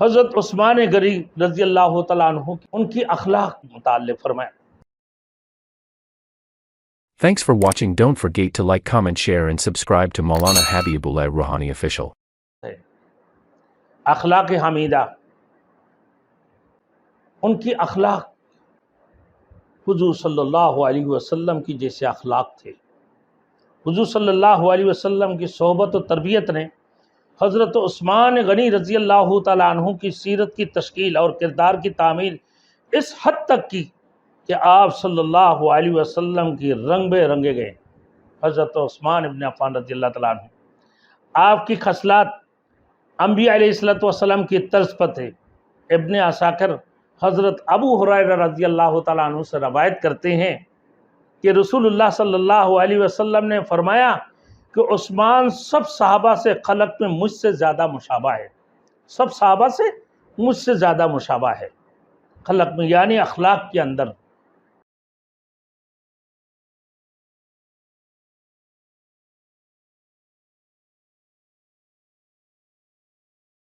حضرت عثمان غنی رضی اللہ تعالیٰ عنہ ان کی اخلاق متعلق فرمایا۔ Thanks for watching. Don't forget to like, comment, share and subscribe to Maulana Habibullah Rohani Official. اخلاق حمیدہ، ان کی اخلاق حضور صلی اللہ علیہ وسلم کی جیسے اخلاق تھے۔ حضور صلی اللہ علیہ وسلم کی صحبت و تربیت نے حضرت عثمان غنی رضی اللہ تعالیٰ عنہ کی سیرت کی تشکیل اور کردار کی تعمیر اس حد تک کی کہ آپ صلی اللہ علیہ وسلم کی رنگ بے رنگے گئے۔ حضرت عثمان ابن عفان رضی اللہ تعالیٰ عنہ، آپ کی خصلات انبیاء علیہ السلام کی طرز پر تھے۔ ابن عساکر حضرت ابو ہریرہ رضی اللہ تعالیٰ عنہ سے روایت کرتے ہیں کہ رسول اللہ صلی اللہ علیہ وسلم نے فرمایا کہ عثمان سب صحابہ سے خلق میں مجھ سے زیادہ مشابہ ہے، سب صحابہ سے مجھ سے زیادہ مشابہ ہے خلق میں، یعنی اخلاق کے اندر۔